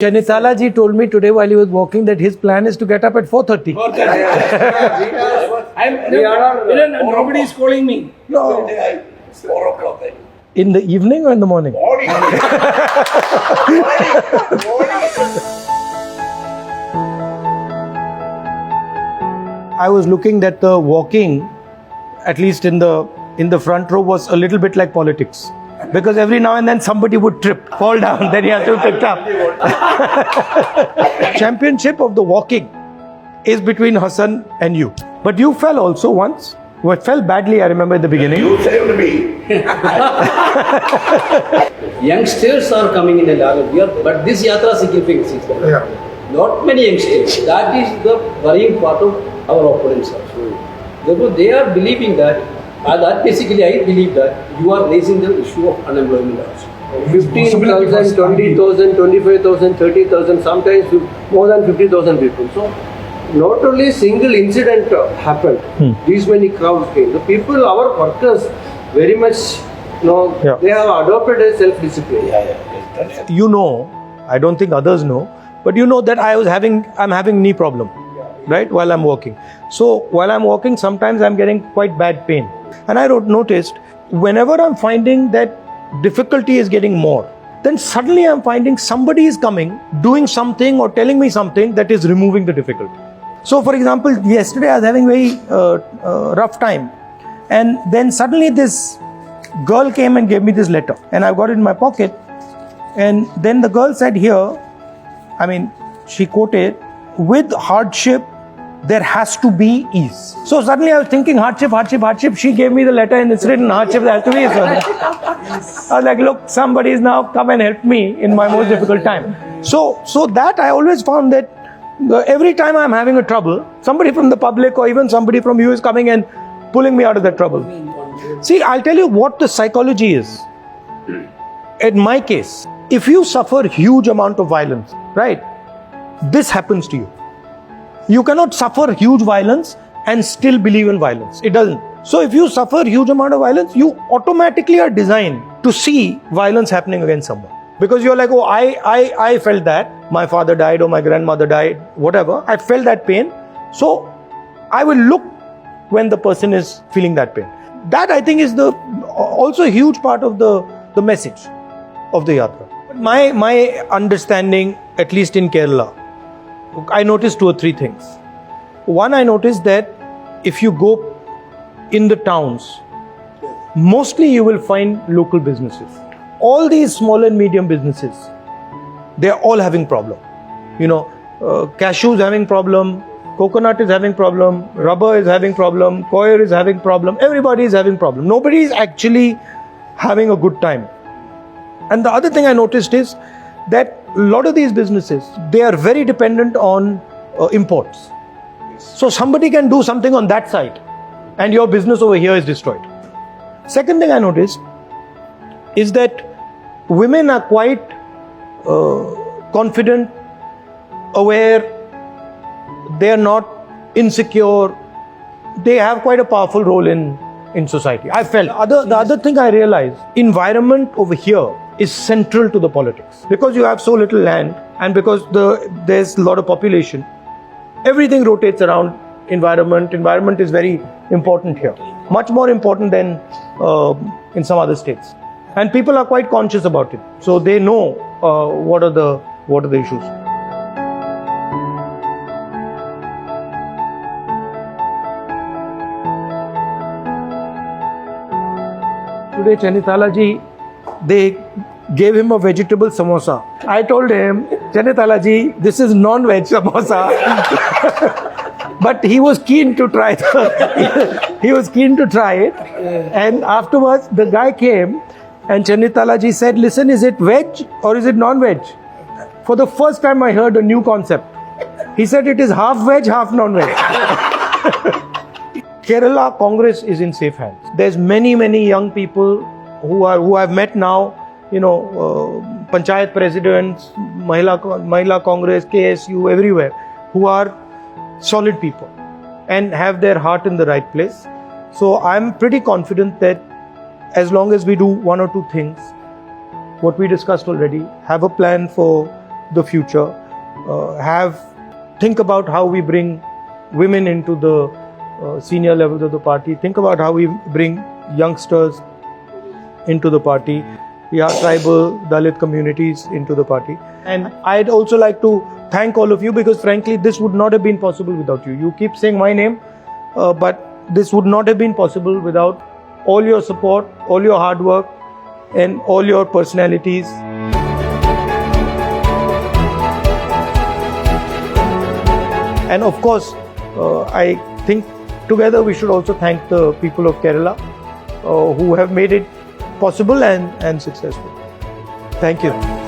Chanitala ji told me today while he was walking that his plan is to get up at 4:30. Nobody is calling me. No. 4 o'clock. In the evening or in the morning? Morning. I was looking that the walking, at least in the front row, was a little bit like politics. Because every now and then somebody would trip, fall down, then you have to pick up. Championship of the walking is between Hassan and you. But you fell also once. You fell badly, I remember at the beginning. You saved me. Youngsters are coming in a larger year, but this yatra significance is there. Yeah. Not many youngsters. That is the worrying part of our opponents also. Therefore, they are believing that, basically I believe that you are raising the issue of unemployment also. 15,000, 20,000, 25,000, 30,000, sometimes more than 50,000 people. So, not only single incident happened, these many crowds came. The people, our workers, very much, they have adopted a self-discipline. You know, I don't think others know, but you know that I'm having knee problem, right, while I'm walking. So while I'm walking, sometimes I'm getting quite bad pain. And I noticed, whenever I'm finding that difficulty is getting more, then suddenly I'm finding somebody is coming, doing something or telling me something that is removing the difficulty. So for example, yesterday I was having very rough time. And then suddenly this girl came and gave me this letter. And I got it in my pocket. And then the girl said here, she quoted, with hardship, there has to be ease. So suddenly I was thinking hardship. She gave me the letter and it's written hardship, there has to be ease. I was like, look, somebody is now come and help me in my most difficult time. So that I always found that every time I'm having a trouble, somebody from the public or even somebody from you is coming and pulling me out of that trouble. See, I'll tell you what the psychology is. In my case, if you suffer huge amount of violence, right, this happens to you. You cannot suffer huge violence and still believe in violence. It doesn't. So if you suffer huge amount of violence, you automatically are designed to see violence happening against someone. Because you're like, oh, I felt that. My father died or my grandmother died, whatever. I felt that pain. So I will look when the person is feeling that pain. That I think is also a huge part of the message of the yatra. My understanding, at least in Kerala, I noticed 2 or 3 things. One, I noticed that if you go in the towns, mostly you will find local businesses. All these small and medium businesses, they're all having problem. Cashew is having problem, coconut is having problem, rubber is having problem, coir is having problem, everybody is having problem. Nobody is actually having a good time. And the other thing I noticed is that a lot of these businesses, they are very dependent on imports. So somebody can do something on that side and your business over here is destroyed. Second thing I noticed is that women are quite confident, aware, they are not insecure, they have quite a powerful role in society. I felt. The other thing I realized, environment over here is central to the politics. Because you have so little land and because there's a lot of population, everything rotates around environment. Environment is very important here. Much more important than in some other states. And people are quite conscious about it. So they know what are the issues. Today, Chanitala ji, they gave him a vegetable samosa. I told him, Chanitala ji, this is non-veg samosa. But he was keen to try it. And afterwards, the guy came and Chanitala ji said, listen, is it veg or is it non-veg? For the first time I heard a new concept. He said it is half veg, half non-veg. Kerala Congress is in safe hands. There's many young people who I've met now, Panchayat presidents, Mahila Congress, KSU, everywhere, who are solid people and have their heart in the right place. So I'm pretty confident that as long as we do 1 or 2 things, what we discussed already, have a plan for the future, think about how we bring women into the senior levels of the party, think about how we bring youngsters into the party, tribal, Dalit communities into the party. And I'd also like to thank all of you, because frankly, this would not have been possible without you. You keep saying my name, but this would not have been possible without all your support, all your hard work, and all your personalities. And of course, I think together we should also thank the people of Kerala who have made it possible and successful. Thank you.